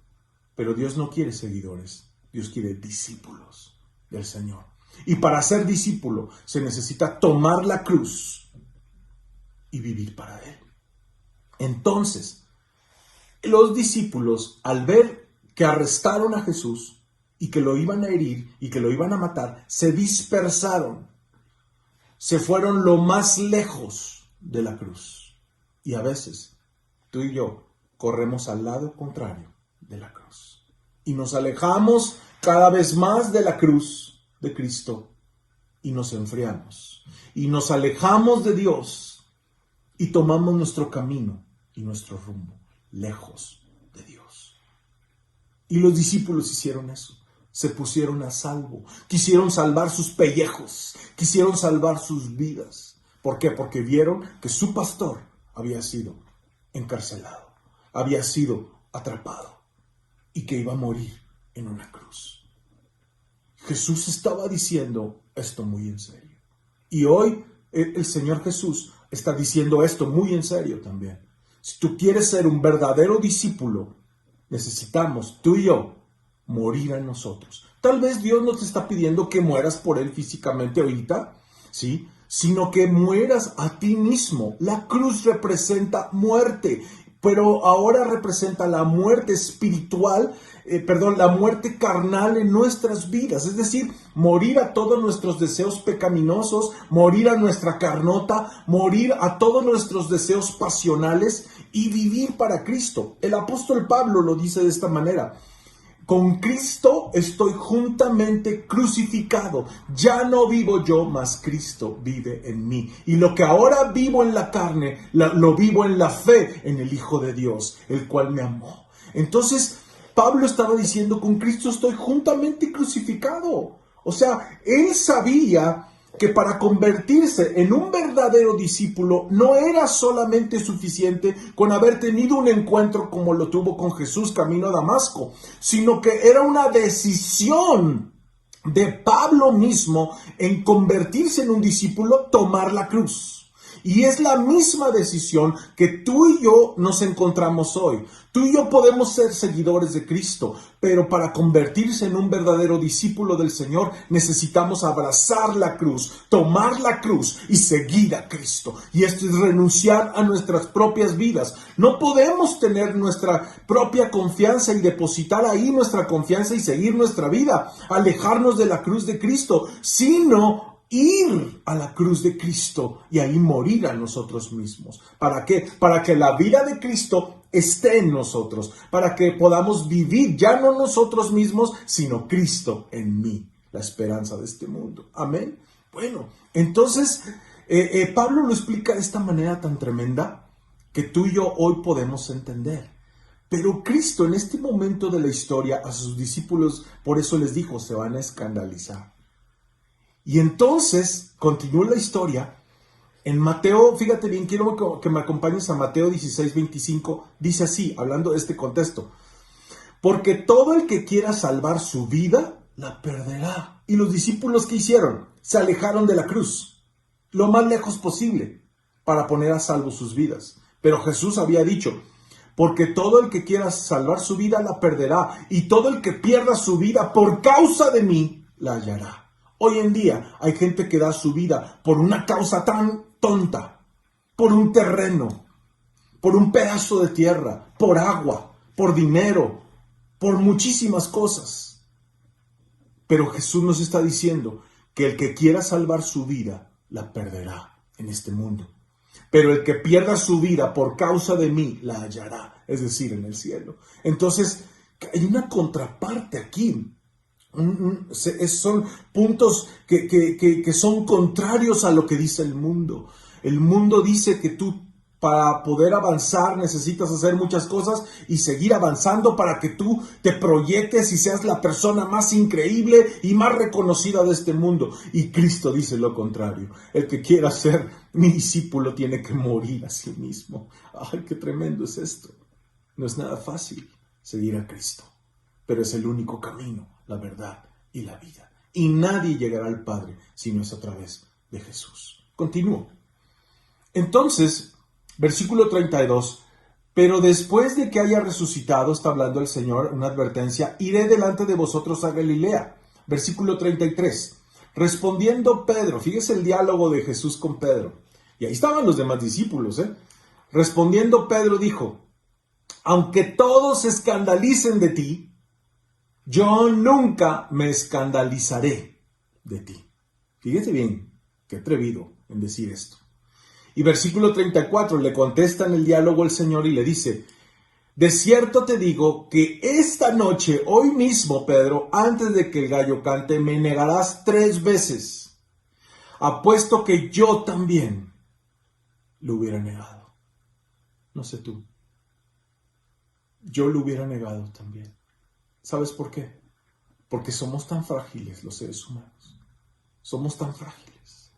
S1: pero Dios no quiere seguidores, Dios quiere discípulos del Señor. Y para ser discípulo se necesita tomar la cruz y vivir para Él. Entonces, los discípulos, al ver que arrestaron a Jesús y que lo iban a herir y que lo iban a matar, se dispersaron. Se fueron lo más lejos de la cruz. Y a veces, tú y yo corremos al lado contrario de la cruz. Y nos alejamos cada vez más de la cruz de Cristo y nos enfriamos. Y nos alejamos de Dios y tomamos nuestro camino y nuestro rumbo lejos de Dios. Y los discípulos hicieron eso. Se pusieron a salvo, quisieron salvar sus pellejos, quisieron salvar sus vidas. ¿Por qué? Porque vieron que su pastor había sido encarcelado, había sido atrapado y que iba a morir en una cruz. Jesús estaba diciendo esto muy en serio. Y hoy el Señor Jesús está diciendo esto muy en serio también. Si tú quieres ser un verdadero discípulo, necesitamos, tú y yo, morir a nosotros. Tal vez Dios no te está pidiendo que mueras por Él físicamente ahorita, ¿sí? Sino que mueras a ti mismo. La cruz representa muerte, pero ahora representa la muerte espiritual, la muerte carnal en nuestras vidas. Es decir, morir a todos nuestros deseos pecaminosos, morir a nuestra carnota, morir a todos nuestros deseos pasionales y vivir para Cristo. El apóstol Pablo lo dice de esta manera. Con Cristo estoy juntamente crucificado. Ya no vivo yo, mas Cristo vive en mí. Y lo que ahora vivo en la carne, lo vivo en la fe en el Hijo de Dios, el cual me amó. Entonces, Pablo estaba diciendo, con Cristo estoy juntamente crucificado. O sea, él sabía que para convertirse en un verdadero discípulo no era solamente suficiente con haber tenido un encuentro como lo tuvo con Jesús camino a Damasco, sino que era una decisión de Pablo mismo en convertirse en un discípulo, tomar la cruz. Y es la misma decisión que tú y yo nos encontramos hoy. Tú y yo podemos ser seguidores de Cristo, pero para convertirse en un verdadero discípulo del Señor necesitamos abrazar la cruz, tomar la cruz y seguir a Cristo. Y esto es renunciar a nuestras propias vidas. No podemos tener nuestra propia confianza y depositar ahí nuestra confianza y seguir nuestra vida, alejarnos de la cruz de Cristo, sino ir a la cruz de Cristo y ahí morir a nosotros mismos. ¿Para qué? Para que la vida de Cristo esté en nosotros, para que podamos vivir ya no nosotros mismos, sino Cristo en mí, la esperanza de este mundo. Amén. Bueno, entonces Pablo lo explica de esta manera tan tremenda que tú y yo hoy podemos entender. Pero Cristo en este momento de la historia a sus discípulos, por eso les dijo, se van a escandalizar. Y entonces, continúa la historia, en Mateo, fíjate bien, quiero que me acompañes a Mateo 16:25, dice así, hablando de este contexto, porque todo el que quiera salvar su vida, la perderá. Y los discípulos, ¿qué hicieron? Se alejaron de la cruz, lo más lejos posible, para poner a salvo sus vidas. Pero Jesús había dicho, porque todo el que quiera salvar su vida, la perderá, y todo el que pierda su vida por causa de mí, la hallará. Hoy en día hay gente que da su vida por una causa tan tonta, por un terreno, por un pedazo de tierra, por agua, por dinero, por muchísimas cosas. Pero Jesús nos está diciendo que el que quiera salvar su vida, la perderá en este mundo. Pero el que pierda su vida por causa de mí, la hallará, es decir, en el cielo. Entonces, hay una contraparte aquí. Son puntos que son contrarios a lo que dice el mundo. El mundo dice que tú Para poder avanzar necesitas hacer muchas cosas y seguir avanzando para que tú te proyectes y seas la persona más increíble y más reconocida de este mundo. Y Cristo dice lo contrario. El que quiera ser mi discípulo tiene que morir a sí mismo. ¡Ay, qué tremendo es esto! No es nada fácil seguir a Cristo, pero es el único camino, la verdad y la vida. Y nadie llegará al Padre si no es a través de Jesús. Continúo. Entonces, versículo 32, pero después de que haya resucitado, está hablando el Señor, una advertencia, iré delante de vosotros a Galilea. Versículo 33, respondiendo Pedro, fíjese el diálogo de Jesús con Pedro, y ahí estaban los demás discípulos, respondiendo Pedro dijo, aunque todos se escandalicen de ti, yo nunca me escandalizaré de ti. Fíjese bien, qué atrevido en decir esto. Y versículo 34, le contesta en el diálogo el Señor y le dice, de cierto te digo que esta noche, hoy mismo, Pedro, antes de que el gallo cante, me negarás 3 veces. Apuesto que yo también lo hubiera negado. No sé tú. Yo lo hubiera negado también. ¿Sabes por qué? Porque somos tan frágiles los seres humanos. Somos tan frágiles.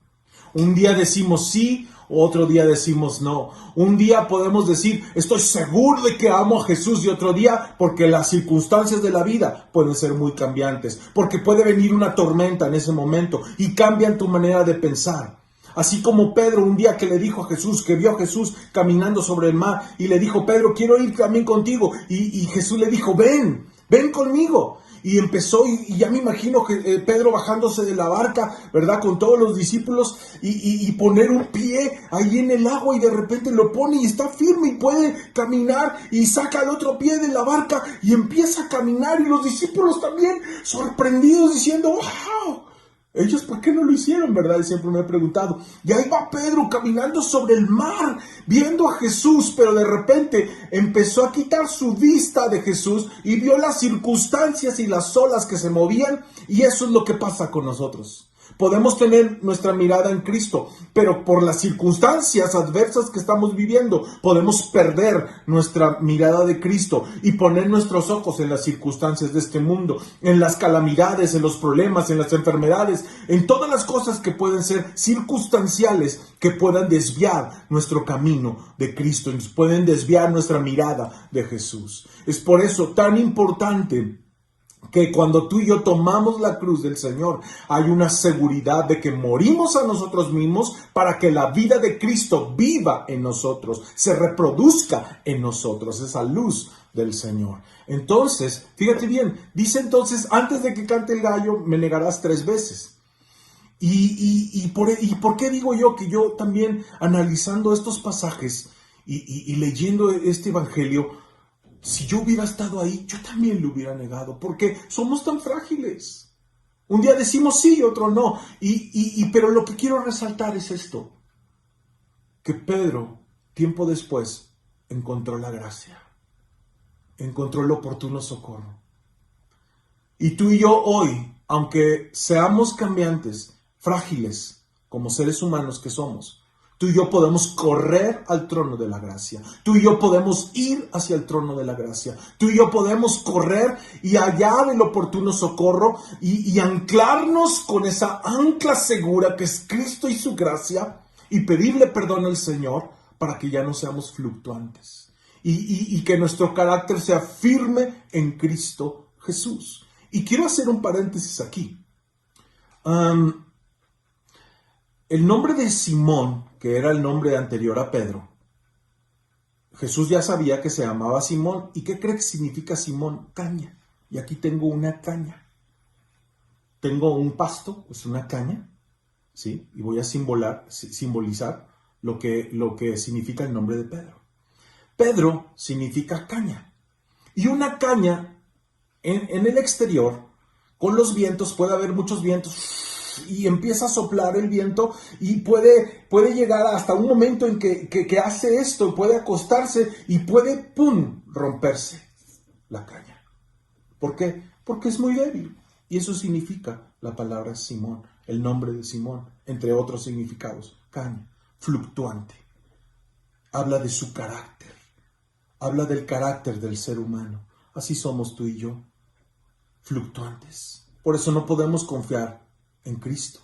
S1: Un día decimos sí, otro día decimos no. Un día podemos decir, estoy seguro de que amo a Jesús, y otro día, porque las circunstancias de la vida pueden ser muy cambiantes, porque puede venir una tormenta en ese momento y cambian tu manera de pensar. Así como Pedro un día que le dijo a Jesús, que vio a Jesús caminando sobre el mar y le dijo, Pedro, quiero ir también contigo. Y Jesús le dijo, ven conmigo. Y empezó, y ya me imagino que Pedro bajándose de la barca, ¿verdad? Con todos los discípulos y poner un pie ahí en el agua y de repente lo pone y está firme y puede caminar y saca el otro pie de la barca y empieza a caminar y los discípulos también sorprendidos diciendo, ¡wow! Ellos, ¿por qué no lo hicieron, verdad? Y siempre me he preguntado. Y ahí va Pedro caminando sobre el mar, viendo a Jesús, pero de repente empezó a quitar su vista de Jesús y vio las circunstancias y las olas que se movían, y eso es lo que pasa con nosotros. Podemos tener nuestra mirada en Cristo, pero por las circunstancias adversas que estamos viviendo, podemos perder nuestra mirada de Cristo y poner nuestros ojos en las circunstancias de este mundo, en las calamidades, en los problemas, en las enfermedades, en todas las cosas que pueden ser circunstanciales, que puedan desviar nuestro camino de Cristo, y pueden desviar nuestra mirada de Jesús. Es por eso tan importante que cuando tú y yo tomamos la cruz del Señor, hay una seguridad de que morimos a nosotros mismos para que la vida de Cristo viva en nosotros, se reproduzca en nosotros, esa luz del Señor. Entonces, fíjate bien, dice entonces, antes de que cante el gallo, me negarás 3 veces. ¿Y por qué digo yo que yo también, analizando estos pasajes y leyendo este evangelio, si yo hubiera estado ahí, yo también lo hubiera negado, porque somos tan frágiles. Un día decimos sí, otro no. Pero lo que quiero resaltar es esto, que Pedro, tiempo después, encontró la gracia, encontró el oportuno socorro. Y tú y yo hoy, aunque seamos cambiantes, frágiles, como seres humanos que somos, tú y yo podemos correr al trono de la gracia. Tú y yo podemos ir hacia el trono de la gracia. Tú y yo podemos correr y hallar el oportuno socorro y anclarnos con esa ancla segura que es Cristo y su gracia, y pedirle perdón al Señor para que ya no seamos fluctuantes y que nuestro carácter sea firme en Cristo Jesús. Y quiero hacer un paréntesis aquí. El nombre de Simón, que era el nombre anterior a Pedro, Jesús ya sabía que se llamaba Simón. ¿Y qué cree que significa Simón? Caña. Y aquí tengo una caña. Tengo un pasto, es una caña, ¿sí? Y voy a simbolizar lo que significa el nombre de Pedro. Pedro significa caña. Y una caña, en el exterior, con los vientos, puede haber muchos vientos, y empieza a soplar el viento y puede llegar hasta un momento en que hace esto, puede acostarse y puede, ¡pum!, romperse la caña. ¿Por qué? Porque es muy débil. Y eso significa la palabra Simón, el nombre de Simón, entre otros significados. Caña, fluctuante. habla de su carácter, habla del carácter del ser humano. Así somos tú y yo, fluctuantes. Por eso no podemos confiar en Cristo.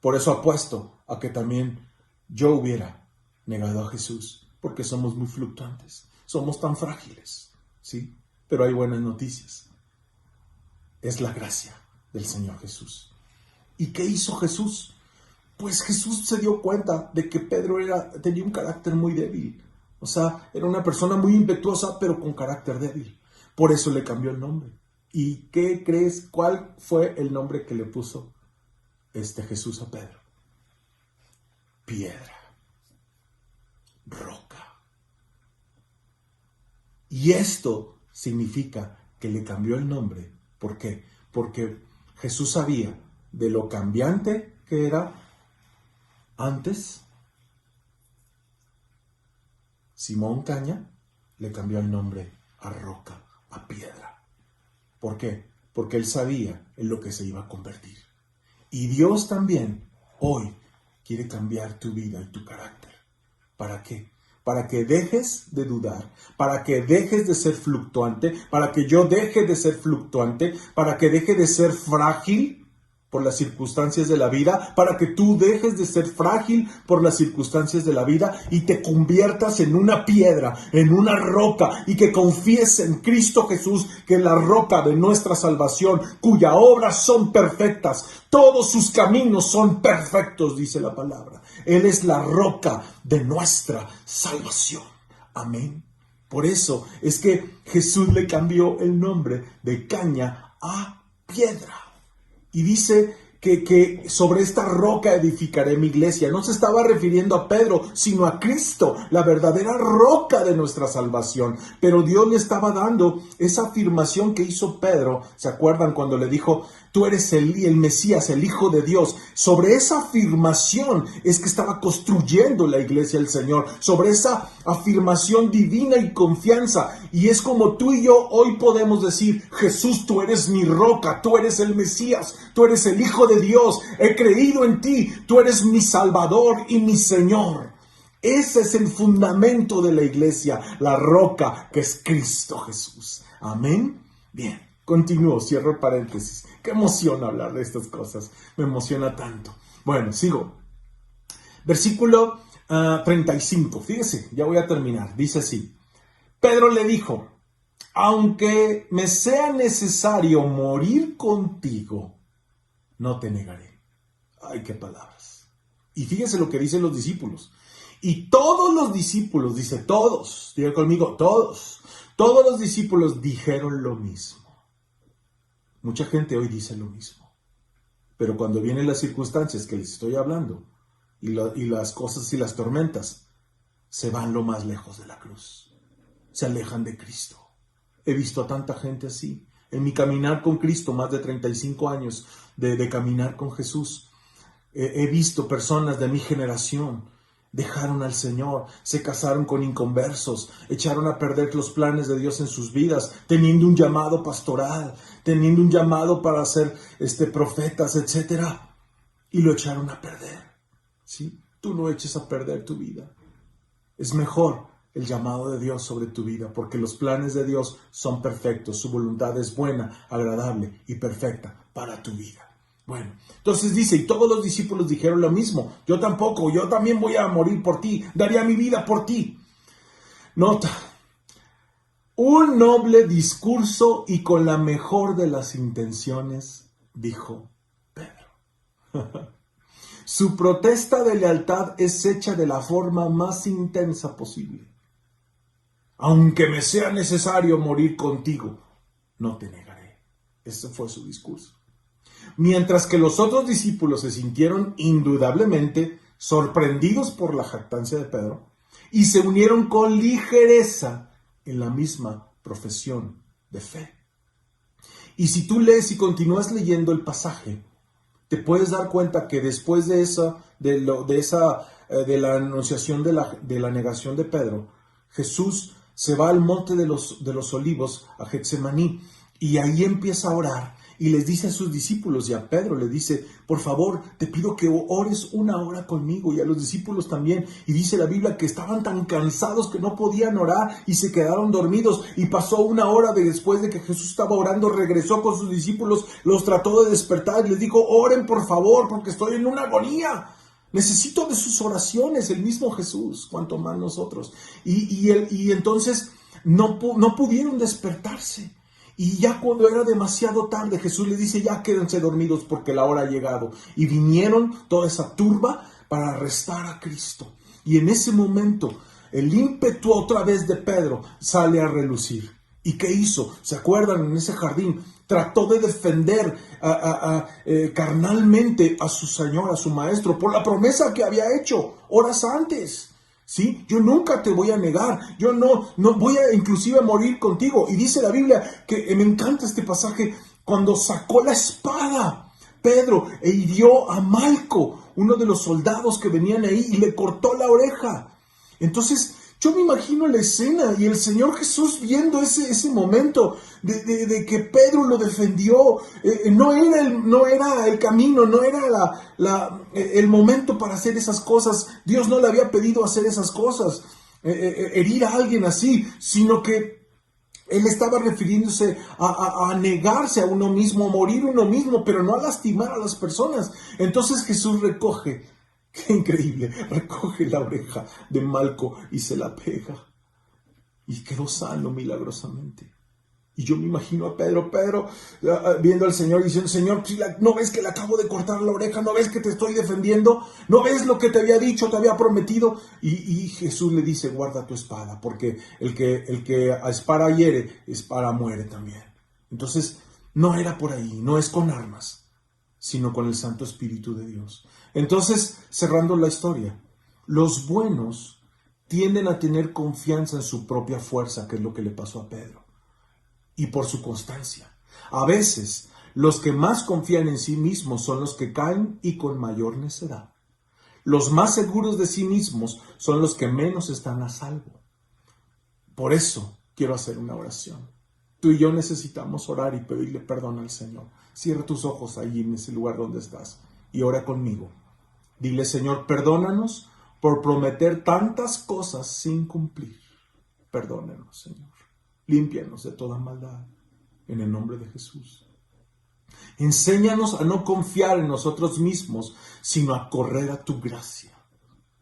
S1: Por eso apuesto a que también yo hubiera negado a Jesús, porque somos muy fluctuantes, somos tan frágiles, ¿sí? Pero hay buenas noticias. Es la gracia del Señor Jesús. ¿Y qué hizo Jesús? Pues Jesús se dio cuenta de que Pedro tenía un carácter muy débil. O sea, era una persona muy impetuosa, pero con carácter débil. Por eso le cambió el nombre. ¿Y qué crees? ¿Cuál fue el nombre que le puso Jesús a Pedro? Piedra. Roca. Y esto significa que le cambió el nombre. ¿Por qué? Porque Jesús sabía de lo cambiante que era antes. Simón Caña le cambió el nombre a roca, a piedra. ¿Por qué? Porque él sabía en lo que se iba a convertir. Y Dios también hoy quiere cambiar tu vida y tu carácter. ¿Para qué? Para que dejes de dudar, para que dejes de ser fluctuante, para que yo deje de ser fluctuante, para que deje de ser frágil por las circunstancias de la vida, para que tú dejes de ser frágil por las circunstancias de la vida y te conviertas en una piedra, en una roca, y que confíes en Cristo Jesús, que es la roca de nuestra salvación, cuya obras son perfectas, todos sus caminos son perfectos, dice la palabra. Él es la roca de nuestra salvación. Amén. Por eso es que Jesús le cambió el nombre de caña a piedra. Y dice que sobre esta roca edificaré mi iglesia. No se estaba refiriendo a Pedro, sino a Cristo, la verdadera roca de nuestra salvación. Pero Dios le estaba dando esa afirmación que hizo Pedro. ¿Se acuerdan cuando le dijo, tú eres el Mesías, el Hijo de Dios? Sobre esa afirmación es que estaba construyendo la iglesia del Señor. Sobre esa afirmación divina y confianza. Y es como tú y yo hoy podemos decir, Jesús, tú eres mi roca, tú eres el Mesías, tú eres el Hijo de Dios, he creído en ti, tú eres mi Salvador y mi Señor. Ese es el fundamento de la iglesia, la roca que es Cristo Jesús. Amén. Bien, continúo, cierro el paréntesis. Qué emoción hablar de estas cosas, me emociona tanto. Bueno, sigo. Versículo 35, fíjese, ya voy a terminar, dice así. Pedro le dijo, aunque me sea necesario morir contigo, no te negaré. Ay, qué palabras. Y fíjese lo que dicen los discípulos. Y todos los discípulos, dice todos, diga conmigo, todos los discípulos dijeron lo mismo. Mucha gente hoy dice lo mismo. Pero cuando vienen las circunstancias que les estoy hablando, y las cosas y las tormentas, se van lo más lejos de la cruz. Se alejan de Cristo. He visto a tanta gente así. En mi caminar con Cristo, más de 35 años de caminar con Jesús, he visto personas de mi generación, dejaron al Señor, se casaron con inconversos, echaron a perder los planes de Dios en sus vidas, teniendo un llamado pastoral, teniendo un llamado para ser profetas, etc. Y lo echaron a perder. ¿Sí? Tú no eches a perder tu vida. Es mejor el llamado de Dios sobre tu vida, porque los planes de Dios son perfectos, su voluntad es buena, agradable y perfecta para tu vida. Bueno, entonces dice, y todos los discípulos dijeron lo mismo, yo también voy a morir por ti, daría mi vida por ti. Nota, un noble discurso y con la mejor de las intenciones, dijo Pedro. Su protesta de lealtad es hecha de la forma más intensa posible. Aunque me sea necesario morir contigo, no te negaré. Ese fue su discurso. Mientras que los otros discípulos se sintieron indudablemente sorprendidos por la jactancia de Pedro y se unieron con ligereza en la misma profesión de fe. Y si tú lees y continúas leyendo el pasaje, te puedes dar cuenta que después de la anunciación de la negación de Pedro, Jesús se va al monte de los olivos, a Getsemaní, y ahí empieza a orar, y les dice a sus discípulos y a Pedro, le dice, por favor, te pido que ores 1 hora conmigo, y a los discípulos también. Y dice la Biblia que estaban tan cansados que no podían orar y se quedaron dormidos. Y pasó 1 hora después de que Jesús estaba orando, regresó con sus discípulos, los trató de despertar y les dijo, oren por favor, porque estoy en una agonía. Necesito de sus oraciones, el mismo Jesús, cuanto más nosotros. Y entonces no pudieron despertarse. Y ya cuando era demasiado tarde, Jesús les dice, ya quédense dormidos porque la hora ha llegado. Y vinieron toda esa turba para arrestar a Cristo. Y en ese momento, el ímpetu otra vez de Pedro sale a relucir. ¿Y qué hizo? ¿Se acuerdan? En ese jardín trató de defender carnalmente a su Señor, a su Maestro, por la promesa que había hecho horas antes. ¿Sí? Yo nunca te voy a negar, yo no voy a inclusive morir contigo. Y dice la Biblia que me encanta este pasaje, cuando sacó la espada, Pedro, e hirió a Malco, uno de los soldados que venían ahí, y le cortó la oreja. Entonces, yo me imagino la escena y el Señor Jesús viendo ese momento de que Pedro lo defendió. No era el camino, no era el momento para hacer esas cosas. Dios no le había pedido hacer esas cosas, herir a alguien así, sino que Él estaba refiriéndose a negarse a uno mismo, a morir uno mismo, pero no a lastimar a las personas. Entonces Jesús recoge, qué increíble, recoge la oreja de Malco y se la pega. Y quedó sano milagrosamente. Y yo me imagino a Pedro viendo al Señor diciendo, Señor, ¿no ves que le acabo de cortar la oreja? ¿No ves que te estoy defendiendo? ¿No ves lo que te había dicho, te había prometido? Y Jesús le dice, guarda tu espada, porque el que a espada hiere, espada muere también. Entonces, no era por ahí, no es con armas, sino con el Santo Espíritu de Dios. Entonces, cerrando la historia, los buenos tienden a tener confianza en su propia fuerza, que es lo que le pasó a Pedro, y por su constancia. A veces, los que más confían en sí mismos son los que caen y con mayor necedad. Los más seguros de sí mismos son los que menos están a salvo. Por eso, quiero hacer una oración. Tú y yo necesitamos orar y pedirle perdón al Señor. Cierra tus ojos allí en ese lugar donde estás y ora conmigo. Dile, Señor, perdónanos por prometer tantas cosas sin cumplir. Perdónanos, Señor. Límpianos de toda maldad, en el nombre de Jesús. Enséñanos a no confiar en nosotros mismos, sino a correr a tu gracia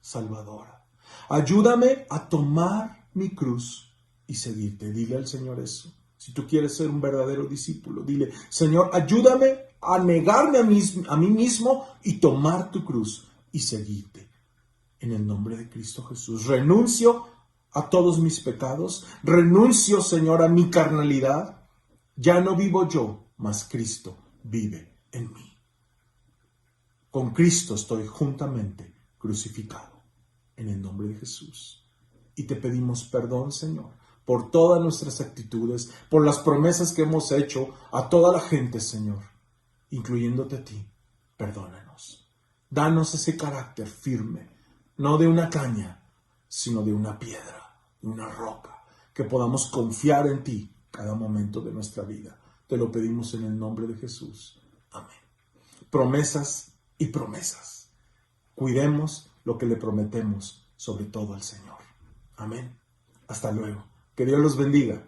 S1: salvadora. Ayúdame a tomar mi cruz y seguirte. Dile al Señor eso. Si tú quieres ser un verdadero discípulo, dile, Señor, ayúdame a negarme a mí mismo y tomar tu cruz y seguirte. En el nombre de Cristo Jesús. Renuncio a todos mis pecados. Renuncio, Señor, a mi carnalidad. Ya no vivo yo, mas Cristo vive en mí. Con Cristo estoy juntamente crucificado. En el nombre de Jesús. Y te pedimos perdón, Señor, por todas nuestras actitudes, por las promesas que hemos hecho a toda la gente, Señor, incluyéndote a ti. Perdónanos. Danos ese carácter firme, no de una caña, sino de una piedra, de una roca, que podamos confiar en ti cada momento de nuestra vida. Te lo pedimos en el nombre de Jesús. Amén. Promesas y promesas. Cuidemos lo que le prometemos, sobre todo al Señor. Amén. Hasta luego. Que Dios los bendiga.